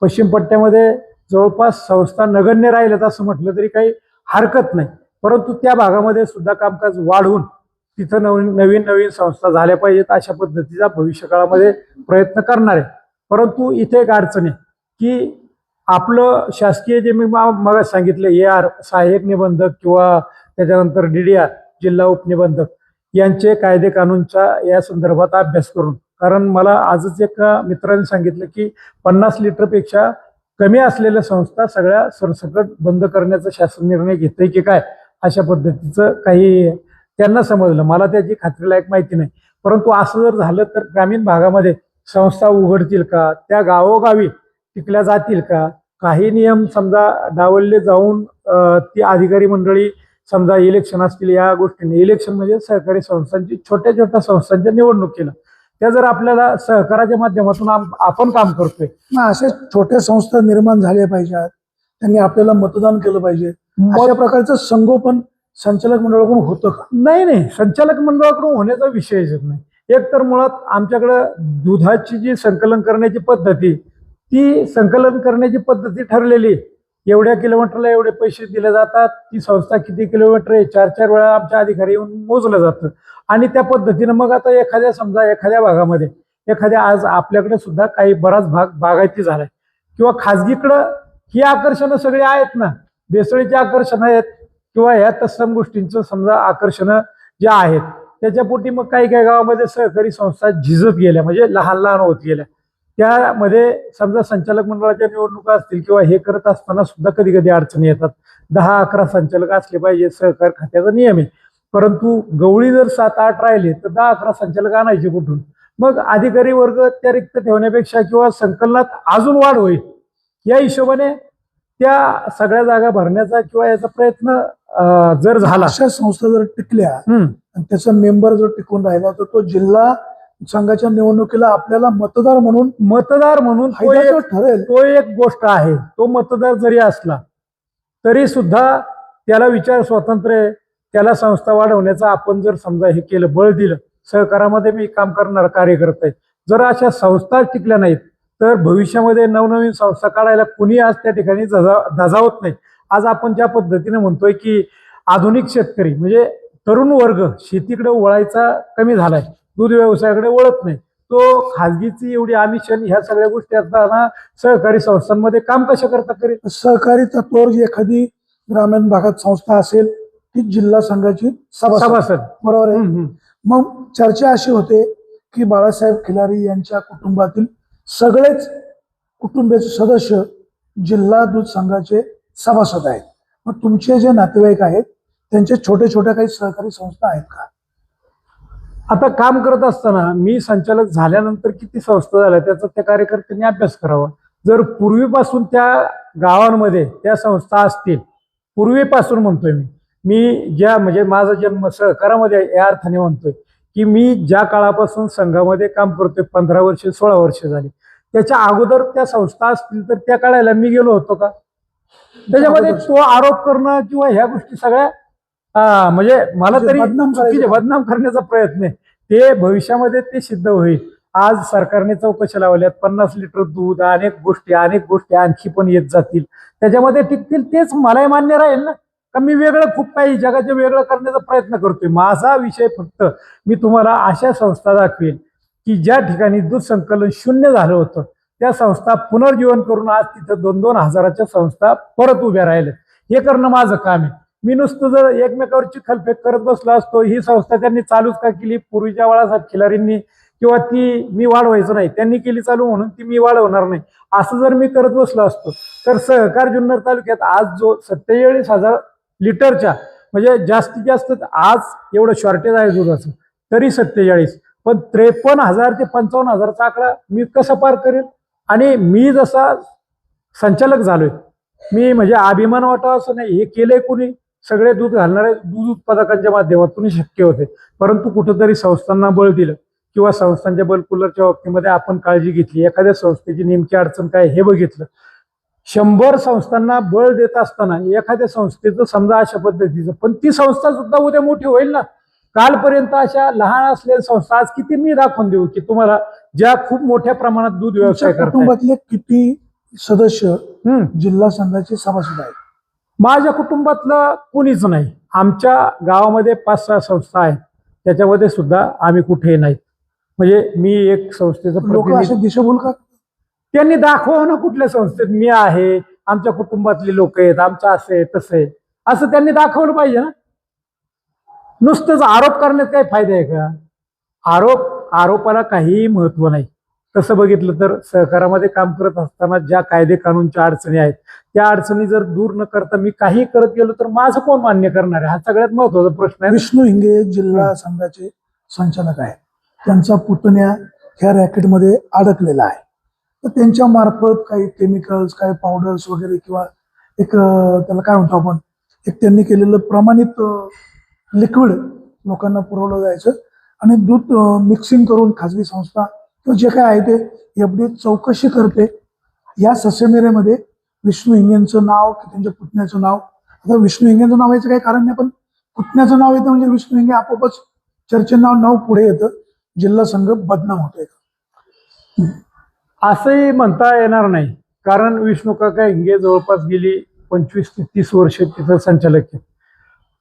पश्चिम पट्ट्यामध्ये जवळपास संस्था नगण्य राहिल्यात असं म्हटलं तरी काही हरकत नाही. परंतु त्या भागामध्ये सुद्धा कामकाज वाढवून तिथं नवीन संस्था झाल्या पाहिजेत, अशा पद्धतीचा भविष्यकाळामध्ये प्रयत्न करणार आहे. परंतु इथे एक अडचण आहे की आपलं शासकीय, जे मी मग सांगितलं, AR सहाय्यक निबंधक किंवा त्याच्यानंतर DDR जिल्हा उपनिबंधक यांचे कायदे कानूनच्या या संदर्भात अभ्यास करून, कारण मला आजच एक मित्राने सांगितलं की 50 लिटरपेक्षा कमी असलेल्या संस्था सगळ्या सरसकट बंद करण्याचा शासन निर्णय घेतोय की काय, अशा पद्धतीचं काही त्यांना समजलं. मला त्याची खात्रीलायक माहिती नाही. परंतु असं जर झालं तर ग्रामीण भागामध्ये संस्था उघडतील का, त्या गावोगावी टिकल्या जातील का? काही नियम समजा डावलले जाऊन ती अधिकारी मंडळी, समजा इलेक्शन असतील, या गोष्टीने, इलेक्शन म्हणजे सहकारी संस्थांची, छोट्या छोट्या संस्थांच्या निवडणुकीला, त्या जर आपल्याला सहकाराच्या माध्यमातून आपण काम करतोय, अशा छोट्या संस्था निर्माण झाल्या पाहिजेत, त्यांनी आपल्याला मतदान केलं पाहिजे, अशा प्रकारचं संगोपन संचालक मंडळाकडून होतं का? नाही, संचालक मंडळाकडून होण्याचा विषयच नाही. एक तर मुळात आमच्याकडं दुधाची जी संकलन करण्याची पद्धती, ती संकलन करण्याची पद्धती ठरलेली आहे. एवढ्या किलोमीटरला एवढे पैसे दिले जातात, ती संस्था किती किलोमीटर आहे 4-4 वेळा आमच्या अधिकारी येऊन मोजलं जातं. आणि त्या पद्धतीनं मग आता समजा एखाद्या भागामध्ये आज आपल्याकडे सुद्धा काही बराच भाग बागायती झालाय किंवा खाजगीकडं ही आकर्षणं सगळी आहेत ना, भेसळीची आकर्षणं आहेत किंवा ह्या तत्सम गोष्टींचं समजा आकर्षणं जे आहेत, त्याच्यापोटी मग काही गावामध्ये सहकारी संस्था झिजत गेल्या, म्हणजे लहान होत गेल्या. त्यामध्ये समजा संचालक मंडळाच्या निवडणुका असतील किंवा हे करत असताना सुद्धा कधी कधी अडचणी येतात. 10-11 संचालक असले पाहिजे, सहकार खात्याचा नियम आहे. परंतु गवळी जर 7-8 राहिले तर 10-11 संचालक आणायचे कुठून? मग अधिकारी वर्ग त्या रिक्त ठेवण्यापेक्षा किंवा संकलनात अजून वाढ होईल या हिशोबाने त्या सगळ्या जागा भरण्याचा किंवा याचा प्रयत्न जर झाला, अशा संस्था जर टिकल्या आणि त्याचा मेंबर जर टिकून राहिला तर तो जिल्हा संघाच्या निवडणुकीला आपल्याला मतदार म्हणून ठरेल. तो एक गोष्ट आहे. तो मतदार जरी असला तरी सुद्धा त्याला विचार स्वातंत्र्य आहे, त्याला संस्था वाढवण्याचा आपण जर समजा हे केलं, बळ दिलं, सहकारामध्ये मी काम करणार कार्यकर्ता आहे, जर अशा संस्था टिकल्या नाहीत तर भविष्यामध्ये नवनवीन संस्था काढायला कुणी आज त्या ठिकाणी धजावत नाही. आज आपण ज्या पद्धतीने म्हणतोय की आधुनिक शेतकरी म्हणजे तरुण वर्ग शेतीकडे वळायचा कमी झालाय, दूध व्यवसायाकडे वळत नाही, तो खाजगीची एवढी आमिशन ह्या सगळ्या गोष्टी असताना सहकारी संस्थांमध्ये काम कशा करता करेल? सहकारी तत्वावर जी एखादी ग्रामीण भागात संस्था असेल ती जिल्हा संघाची सभासद, बरोबर आहे. मग चर्चा अशी होते की बाळासाहेब खिलारी यांच्या कुटुंबातील सगळेच कुटुंबाचे सदस्य जिल्हा दूध संघाचे सभासद आहेत. मग तुमचे जे नातेवाईक आहेत त्यांचे छोटे छोट्या काही सहकारी संस्था आहेत का? आता काम करत असताना मी संचालक झाल्यानंतर किती संस्था झाल्या त्याचा त्या कार्यकर्त्यांनी अभ्यास करावा. जर पूर्वीपासून त्या गावांमध्ये त्या संस्था असतील, पूर्वीपासून म्हणतोय मी ज्या म्हणजे माझा जन्म सहकारामध्ये या अर्थाने म्हणतोय की मी ज्या काळापासून संघामध्ये काम करतोय 15 वर्ष 16 वर्ष झाली, त्याच्या अगोदर त्या संस्था असतील तर त्या काळाला मी गेलो होतो का? त्याच्यामध्ये तो आरोप करणं किंवा ह्या गोष्टी सगळ्या म्हणजे मला तरी बदनाम करण्याचा प्रयत्न आहे. ते भविष्यामध्ये ते सिद्ध होईल. आज सरकारने चौकशी लावल्यात, 50 लिटर दूध, अनेक गोष्टी आणखी पण येत जातील, त्याच्यामध्ये टिकतील, तेच मलाही मान्य राहील ना. का मी वेगळं खूप काही जगाचे वेगळं करण्याचा प्रयत्न करतोय? माझा विषय फक्त मी तुम्हाला अशा संस्था दाखवेल की ज्या ठिकाणी दूध संकलन शून्य झालं होतं त्या संस्था पुनर्जीवन करून आज तिथं 2-2 हजाराच्या संस्था परत उभ्या राहिल्या. हे करणं माझं काम आहे. मी नुसतं जर एकमेकावर चिखलफेक करत बसलो असतो, ही संस्था त्यांनी चालूच का केली पूर्वीच्या बाळासाहेब खिलारींनी, किंवा ती मी वाढवायचं नाही, त्यांनी केली चालू म्हणून ती मी वाढवणार नाही, असं जर मी करत बसलो असतो तर सहकार जुन्नर तालुक्यात आज जो 47,000 लिटरच्या म्हणजे जास्तीत जास्त आज एवढं शॉर्टेज आहे दुधाचं तरी 47, पण 53,000 ते 55,000चा आकडा मी कसं पार करेल? आणि मी जसा संचालक झालोय, मी म्हणजे अभिमान वाटावा असं नाही, हे केलंय कुणी? सगळे दूध घालणारे दूध उत्पादकांच्या माध्यमातून शक्य होते, परंतु कुठंतरी संस्थांना बळ दिलं किंवा संस्थांच्या बल कूलरच्या बाबतीमध्ये आपण काळजी घेतली, एखाद्या संस्थेची नेमकी अडचण काय हे बघितलं. 100 संस्थांना बळ देत असताना एखाद्या संस्थेचं समजा अशा पद्धतीचं, पण ती संस्था सुद्धा उद्या मोठी होईल ना. कालपर्यंत अशा लहान असलेल्या संस्था आज किती मी दाखवून देऊ की तुम्हाला, ज्या खूप मोठ्या प्रमाणात दूध व्यवसाय करतात. कुटुंबातले किती सदस्य जिल्हा संघाचे सभासद आहेत? माझ्या कुटुंबातलं कुणीच नाही. आमच्या गावामध्ये 5-6 संस्था आहेत, त्याच्यामध्ये सुद्धा आम्ही कुठेही नाहीत. म्हणजे मी एक संस्थेचं लोक असे दिशाभूल का? त्यांनी दाखवा ना कुठल्या संस्थेत मी आहे, आमच्या कुटुंबातली लोक आहेत, आमचं असं आहे तसं आहे, असं त्यांनी दाखवलं पाहिजे ना. नुसतंच आरोप करण्यात काही फायदा आहे का? आरोपाला काहीही महत्व नाही. तसं बघितलं तर सहकारामध्ये काम करत असताना ज्या कायदे कानूनच्या अडचणी आहेत, त्या अडचणी जर दूर न करता मी काही करत गेलो तर माझं कोण मान्य करणार आहे? हा सगळ्यात महत्वाचा प्रश्न आहे. विष्णू हिंगे जिल्हा संघाचे संचालक आहेत, त्यांचा पुतण्या ह्या रॅकेटमध्ये अडकलेला आहे, तर त्यांच्या मार्फत काही केमिकल्स, काही पावडर्स वगैरे किंवा एक त्याला काय म्हणतो आपण, एक त्यांनी केलेलं प्रमाणित लिक्विड लोकांना पुरवलं जायचं आणि दूध मिक्सिंग करून खाजगी संस्था किंवा जे काय आहे ते FDA चौकशी करते. या ससेमेरेमध्ये विष्णू हिंगेंचं नाव की त्यांच्या पुतण्याचं नाव, आता विष्णू हिंगेंचं नाव याचं काही कारण नाही, पण पुतण्याचं नाव येतं म्हणजे विष्णू हिंगे आपोआपच चर्चेत नाव पुढे येतं, जिल्हा संघ बदनाम होतोय. असंही म्हणता येणार नाही, कारण विष्णू काका हिंगे जवळपास गेली 25 ते 30 वर्ष तिथं संचालक आहेत.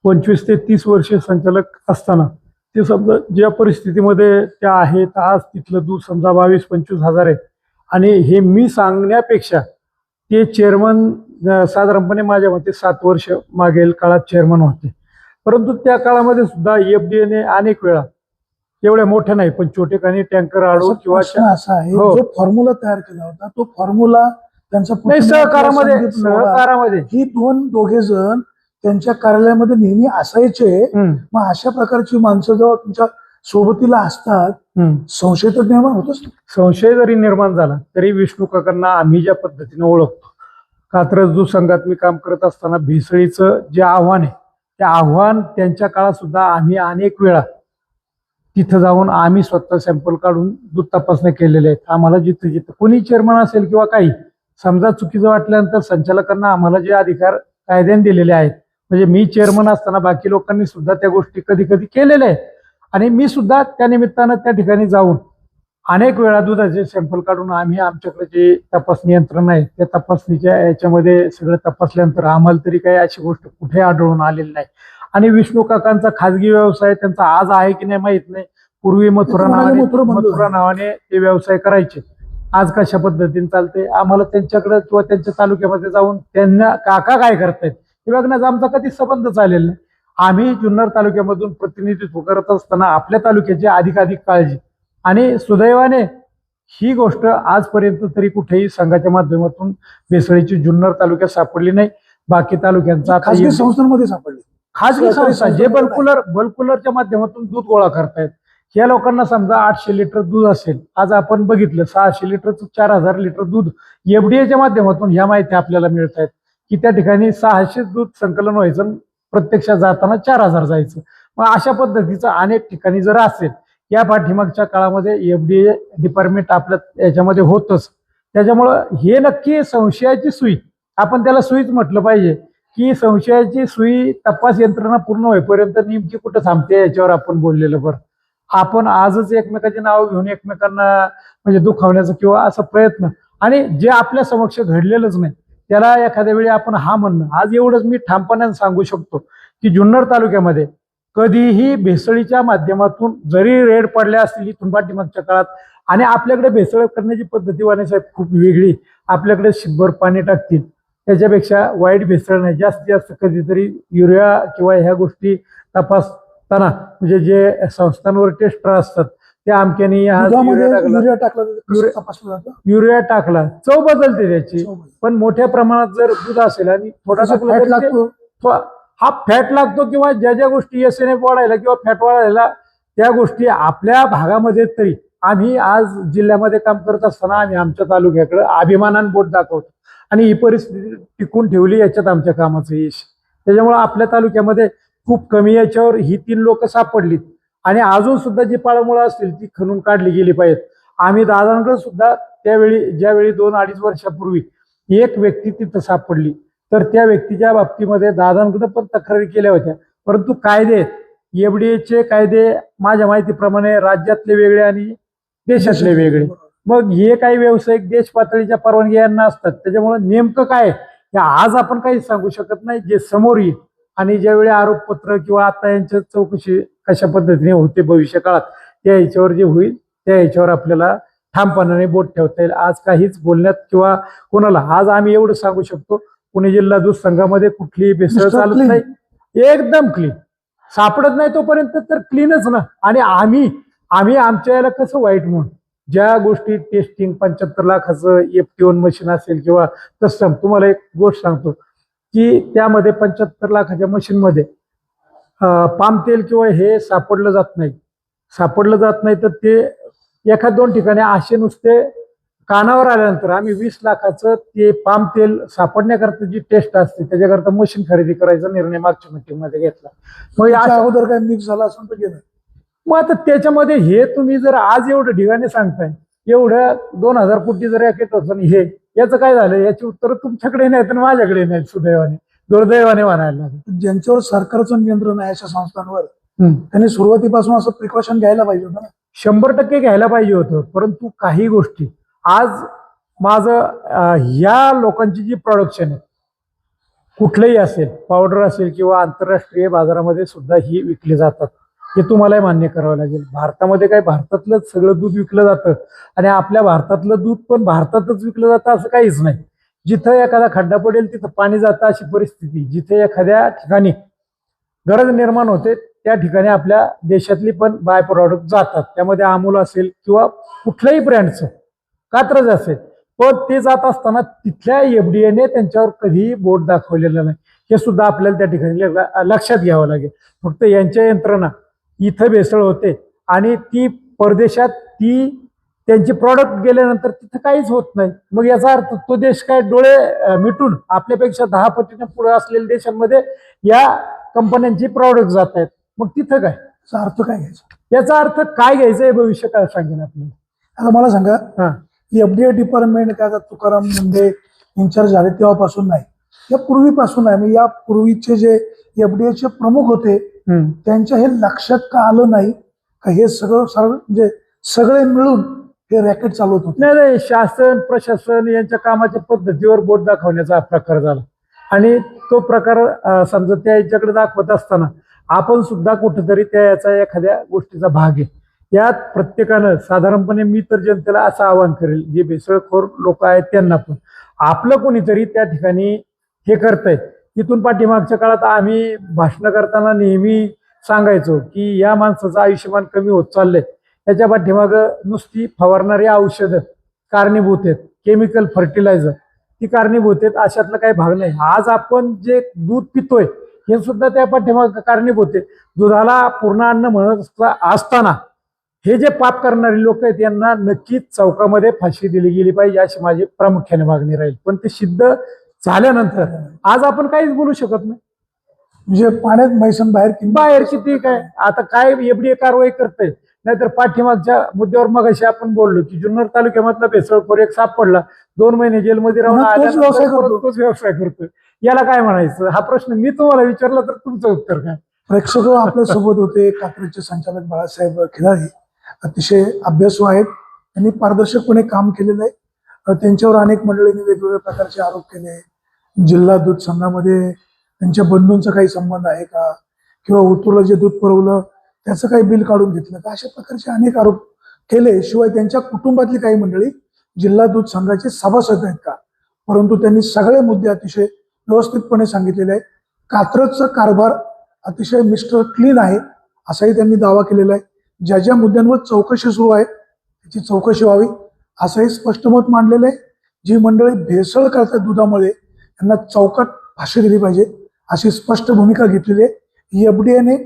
25 ते 30 वर्ष संचालक असताना ते समजा ज्या परिस्थितीमध्ये त्या आहेत, आज तिथलं दूध समजा 22-25 हजार आहे, आणि हे मी सांगण्यापेक्षा ते चेअरमन साधारणपणे माझ्या मते 7 वर्ष मागील काळात चेअरमन होते. परंतु त्या काळामध्ये सुद्धा FDAने अनेक वेळा, एवढ्या मोठ्या नाही पण छोटे काही टँकर आणून किंवा असा आहे, जो फॉर्म्युला तयार केला होता तो फॉर्म्युला त्यांचा सहकारामध्ये ही दोघे जण त्यांच्या कार्यालयामध्ये नेहमी असायचे. मग अशा प्रकारची माणसं जेव्हा तुमच्या सोबतीला असतात, संशय तर निर्माण होतच. संशय जरी निर्माण झाला तरी विष्णू काकांना आम्ही ज्या पद्धतीने ओळखतो, कात्रज दूध संघात मी काम करत असताना भेसळीचं जे आव्हान आहे, ते आव्हान त्यांच्या काळात सुद्धा आम्ही अनेक वेळा तिथं जाऊन आम्ही स्वतः सॅम्पल काढून दूध तपासण्या केलेल्या आहेत. आम्हाला जिथं जिथं कोणी चेअरमन असेल किंवा काही समजा चुकीचं वाटल्यानंतर संचालकांना आम्हाला जे अधिकार कायद्याने दिलेले आहेत, म्हणजे मी चेअरमन असताना बाकी लोकांनी सुद्धा त्या गोष्टी कधी कधी केलेल्या आहेत, आणि मी सुद्धा त्या निमित्तानं त्या ठिकाणी जाऊन अनेक वेळा दुधाचे सॅम्पल काढून आम्ही आमच्याकडे जे तपासणी यंत्रणा आहे त्या तपासणीच्या याच्यामध्ये सगळं तपासल्यानंतर आम्हाला तरी काही अशी गोष्ट कुठे आढळून आलेली नाही. आणि विष्णू काकांचा खाजगी व्यवसाय त्यांचा आज आहे की नाही माहित नाही, पूर्वी मथुरा नावाने ते व्यवसाय करायचे, आज कशा पद्धतीने चालते आम्हाला त्यांच्याकडे किंवा त्यांच्या तालुक्यामध्ये जाऊन त्यांना काका काय करतायत हे बघण्याचा आमचा कधी संबंध चालेल नाही. आम्ही जुन्नर तालुक्यामधून प्रतिनिधित्व करत असताना आपल्या तालुक्याची अधिकाधिक काळजी, आणि सुदैवाने ही गोष्ट आजपर्यंत तरी कुठेही संघाच्या माध्यमातून भेसळीची जुन्नर तालुक्यात सापडली नाही. बाकी तालुक्यांचा खाजगी संस्थांमध्ये सापडली, खाजगी संस्था जे बल्कुलरच्या माध्यमातून दूध गोळा करतायत, या लोकांना समजा 800 लिटर दूध असेल, आज आपण बघितलं 600 लिटरचं 4000 लिटर दूध FDAच्या माध्यमातून ह्या माहिती आपल्याला मिळत आहेत की त्या ठिकाणी 600 दूध संकलन व्हायचं, प्रत्यक्षात जाताना 4000 जायचं. मग अशा पद्धतीचं अनेक ठिकाणी जर असेल, या पाठीमागच्या काळामध्ये FDA डिपार्टमेंट आपल्या याच्यामध्ये होतच. त्याच्यामुळं हे नक्की संशयाची सुई, आपण त्याला सुईच म्हटलं पाहिजे, की संशयाची सुई तपास यंत्रणा पूर्ण होईपर्यंत नेमकी कुठं थांबते याच्यावर आपण बोललेलं बरं. आपण आजच एकमेकाची नाव घेऊन एकमेकांना म्हणजे दुखावण्याचा किंवा असा प्रयत्न, आणि जे आपल्या समक्ष घडलेलंच नाही त्याला एखाद्या वेळी आपण हा म्हणणं, आज एवढंच मी ठामपणाने सांगू शकतो की जुन्नर तालुक्यामध्ये कधीही भेसळीच्या माध्यमातून जरी रेड पडल्या असतील इथून पाठीमागच्या काळात, आणि आपल्याकडे भेसळ करण्याची पद्धती वाणे साहेब खूप वेगळी, आपल्याकडे शिब्बर पाणी टाकतील त्याच्यापेक्षा वाईट भेसळ नाही. जास्तीत जास्त कधीतरी युरिया किंवा ह्या गोष्टी तपासताना म्हणजे जे संस्थांवर टेस्टर असतात त्या अमक्याने आज दुधामध्ये युरिया टाकला, युरिया टाकला तर कसं तपासलं जातं? युरिया टाकला, चव बदलते त्याची. सोबत. पण मोठ्या प्रमाणात जर दूध असेल आणि थोडा त्याचा टाकला फॅट तरी ते लागतो. हा फॅट लागतो किंवा ज्या ज्या गोष्टी एसएनएफ वाढायला किंवा फॅट वाढायला त्या गोष्टी आपल्या भागामध्ये तरी आम्ही आज जिल्ह्यामध्ये काम करत असताना आम्ही आमच्या तालुक्याकडे अभिमानाने बोट दाखवतो आणि ही परिस्थिती टिकून ठेवली, याच्यात आमच्या कामाचं यश. त्याच्यामुळे आपल्या तालुक्यामध्ये खूप कमी याच्यावर ही 3 लोक सापडलीत आणि अजून सुद्धा जी पाळमुळं असतील ती खणून काढली गेली पाहिजेत. आम्ही दादांकडे सुद्धा त्यावेळी ज्यावेळी 2-2.5 वर्षापूर्वी एक व्यक्ती तिथं सापडली तर त्या व्यक्तीच्या बाबतीमध्ये दादांकडे पण तक्रारी केल्या होत्या, परंतु कायदे एफडीएचे कायदे माझ्या माहितीप्रमाणे राज्यातले वेगळे आणि देशातले वेगळे. मग हे काही व्यावसायिक देश पातळीच्या परवानगी यांना असतात. त्याच्यामुळे नेमकं काय हे आज आपण काही सांगू शकत नाही. जे समोर येईल आणि ज्यावेळी आरोपपत्र किंवा आता यांच्या चौकशी कशा पद्धतीने होते भविष्य काळात त्या ह्याच्यावर जे होईल त्या ह्याच्यावर आपल्याला ठामपणाने बोट ठेवता येईल. आज काहीच बोलण्यात किंवा कोणाला आज आम्ही एवढं सांगू शकतो, पुणे जिल्हा दूध संघामध्ये कुठलीही भेसळ चालत नाही, एकदम क्लीन. सापडत नाही तोपर्यंत तर क्लीनच ना. आणि आम्ही आमच्या याला कसं वाईट म्हणून ज्या गोष्टी टेस्टिंग 75 लाखाचं FT1 मशीन असेल किंवा तसं तुम्हाला एक गोष्ट सांगतो की त्यामध्ये 75 लाखाच्या मशीनमध्ये पाम तेल किंवा हे सापडलं जात नाही तर ते 1-2 ठिकाणी असे नुसते कानावर आल्यानंतर आम्ही 20 लाखाचं ते पाम तेल सापडण्याकरता जी टेस्ट असते त्याच्याकरता मशीन खरेदी करायचा निर्णय मागच्या मीटिंग मध्ये घेतला. मग त्याच्या अगोदर काय मिक्स झाला असं तर गेलं. मग आता त्याच्यामध्ये हे तुम्ही जर आज एवढं ढिगाने सांगताय, एवढं 2000 कोटी जर रॅकेट होतं आणि हे याचं काय झालं, याची उत्तरं तुमच्याकडे नाहीत आणि माझ्याकडे नाहीत. सुदैवाने दुर्दैवाने म्हणायला लागेल. ज्यांच्यावर सरकारचं नियंत्रण आहे अशा संस्थांवर त्यांनी सुरुवातीपासून असं प्रिकॉशन घ्यायला पाहिजे होतं ना. 100% घ्यायला पाहिजे होतं. परंतु काही गोष्टी आज माझं या लोकांची जी प्रोडक्शन आहे कुठलंही असेल, पावडर असेल किंवा आंतरराष्ट्रीय बाजारामध्ये सुद्धा ही विकली जातात, हे तुम्हालाही मान्य करावं लागेल. भारतामध्ये काय भारतातलंच सगळं दूध विकलं जातं आणि आपल्या भारतातलं दूध पण भारतातच विकलं जातं असं काहीच नाही. जिथं एखादा खड्डा पडेल तिथं पाणी जातं अशी परिस्थिती. जिथे एखाद्या ठिकाणी गरज निर्माण होते त्या ठिकाणी आपल्या देशातली पण बाय प्रोडक्ट जातात. त्यामध्ये अमूल असेल किंवा कुठल्याही ब्रँडचं कात्रज असेल, पण ते जात असताना तिथल्या एफडीएने त्यांच्यावर कधीही बोट दाखवलेलं नाही. हे सुद्धा आपल्याला त्या ठिकाणी लक्षात घ्यावं लागेल. फक्त यांच्या यंत्रणा इथं भेसळ होते आणि ती परदेशात त्यांची प्रॉडक्ट गेल्यानंतर तिथं काहीच होत नाही. मग याचा अर्थ तो देश काय डोळे मिटून आपल्यापेक्षा 10 पटीने पुढे असलेल्या देशांमध्ये या कंपन्यांची प्रॉडक्ट जात आहेत. मग तिथं काय याचा अर्थ काय घ्यायचा? याचा अर्थ काय घ्यायचा हे भविष्य काय सांगेन आपल्याला. आता मला सांगा, हा एफडीए डिपार्टमेंट काय आता तुकाराम मुंडे इन्चार्ज झाले तेव्हापासून नाही, या पूर्वीपासून आहे. या पूर्वीचे जे एफडीएचे प्रमुख होते त्यांच्या हे लक्षात का आलं नाही का हे सगळं म्हणजे सगळे मिळून हे रॅकेट चालवत होते? नाही, शासन प्रशासन यांच्या कामाच्या पद्धतीवर बोट दाखवण्याचा हा प्रकार झाला आणि तो प्रकार समजा त्या याच्याकडे दाखवत असताना आपण सुद्धा कुठेतरी याचा एखाद्या गोष्टीचा भाग आहे. यात प्रत्येकानं साधारणपणे मी तर जनतेला असं आवाहन करेल, जे भेसळखोर लोक आहेत त्यांना पण आपलं कोणीतरी त्या ठिकाणी हे करतंय. इथून पाठीमागच्या काळात आम्ही भाषण करताना नेहमी सांगायचो की या माणसाचं आयुष्यमान कमी होत चाललंय, त्याच्या पाठीमागं नुसती फवारणारी औषधं कारणीभूत आहेत, केमिकल फर्टिलायझर ती कारणीभूत आहेत, अशातला काही भाग नाही. आज आपण जे दूध पितोय हे सुद्धा त्या पाठीमागं कारणीभूत आहे. दुधाला पूर्ण अन्न म्हणत असताना हे जे पाप करणारे लोक आहेत यांना नक्कीच चौकामध्ये फाशी दिली गेली पाहिजे अशी माझी प्रामुख्याने मागणी राहील. पण ते सिद्ध झाल्यानंतर आज आपण काहीच बोलू शकत नाही. म्हणजे पाण्यात मैसन बाहेर किती काय आता काय एफडीए कारवाई करते, नाहीतर पाठीमागच्या मुद्द्यावर मग अशी आपण बोललो की जुन्नर तालुक्यामधला भेसळखोर एक सापडला, 2 महिने जेलमध्ये राहून तोच व्यवसाय करतोय. याला काय म्हणायचं? हा प्रश्न मी तुम्हाला विचारला तर तुमचं उत्तर काय? प्रेक्षक आपल्या सोबत होते कात्रजचे संचालक बाळासाहेब खिलारी, अतिशय अभ्यासू आहेत, त्यांनी पारदर्शकपणे काम केलेलं आहे. त्यांच्यावर अनेक मंडळींनी वेगवेगळ्या प्रकारचे आरोप केले. जिल्हा दूध संघामध्ये त्यांच्या बंधूंचा काही संबंध आहे का, किंवा उतूरला जे दूध पुरवलं त्याचं काही बिल काढून घेतलं का, अशा प्रकारचे अनेक आरोप केले. शिवाय त्यांच्या कुटुंबातली काही मंडळी जिल्हा दूध संघाचे सभासद आहेत का, परंतु त्यांनी सगळे मुद्दे अतिशय व्यवस्थितपणे सांगितलेले आहे. कात्रजचा कारभार अतिशय मिस्टर क्लीन आहे असाही त्यांनी दावा केलेला आहे. ज्या ज्या मुद्द्यांवर चौकशी सुरू आहे त्याची चौकशी व्हावी असंही स्पष्ट मत मांडलेलं आहे. जी मंडळी भेसळ करतात दुधामध्ये त्यांना चौकट फाशी दिली पाहिजे अशी स्पष्ट भूमिका घेतलेली आहे. FDAने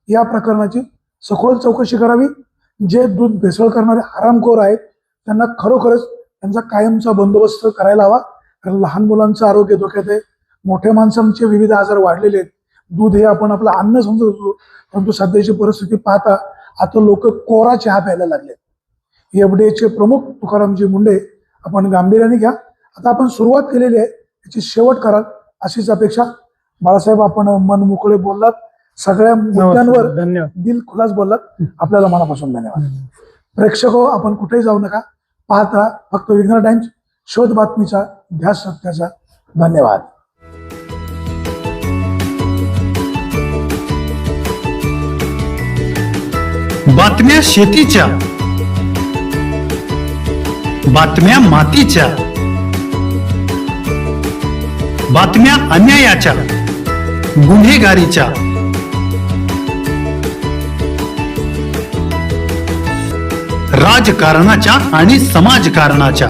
या प्रकरणाची सखोल चौकशी करावी. जे दूध भेसळ करणारे हरामखोर आहेत त्यांना खरोखरच त्यांचा कायमचा बंदोबस्त करायला हवा. कारण लहान मुलांचं आरोग्य धोक्यात आहे, मोठ्या माणसांचे विविध आजार वाढलेले आहेत. दूध हे आपण आपलं अन्न समजत होतो, परंतु सध्याची परिस्थिती पाहता आता लोक कोरा चहा प्यायला लागले. FDAचे प्रमुख तुकारामजी मुंडे आपण गांभीर्याने घ्या. आता आपण सुरुवात केलेली आहे त्याची शेवट कराल अशीच अपेक्षा. बाळासाहेब आपण मन मोकळे बोललात, सगळ्या मुद्द्यांवर धन्यवाद. दिल खुलास बोललात. आपल्याला मनापासून धन्यवाद. प्रेक्षक हो, आपण कुठेही जाऊ नका, पाहत राहा फक्त विघ्नर टाइम्स, शोध बातमीचा, ध्यास सत्याचा. धन्यवाद. बातम्या शेतीच्या, बातम्या मातीच्या, बातम्या अन्यायाच्या, गुन्हेगारीच्या, राजकारणाच्या आणि समाजकारणाच्या,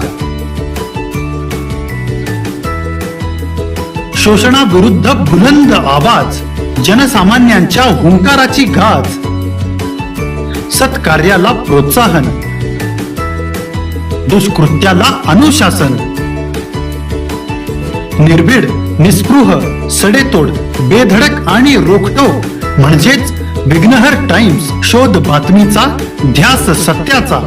शोषणाविरुद्ध बुलंद आवाज, जनसामान्यांच्या हुंकाराची गाज, सत्कार्याला प्रोत्साहन, दुष्कृत्याला अनुशासन, निर्भीड, निस्पृह, सडेतोड, बेधडक आणि रोखठोक म्हणजेच विघ्नहर टाइम्स, शोध बातमीचा, ध्यास सत्याचा.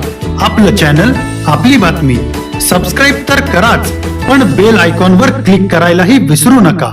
आपलं चॅनल, आपली बातमी. सबस्क्राईब तर कराच, पण बेल आयकॉनवर क्लिक करायलाही विसरू नका.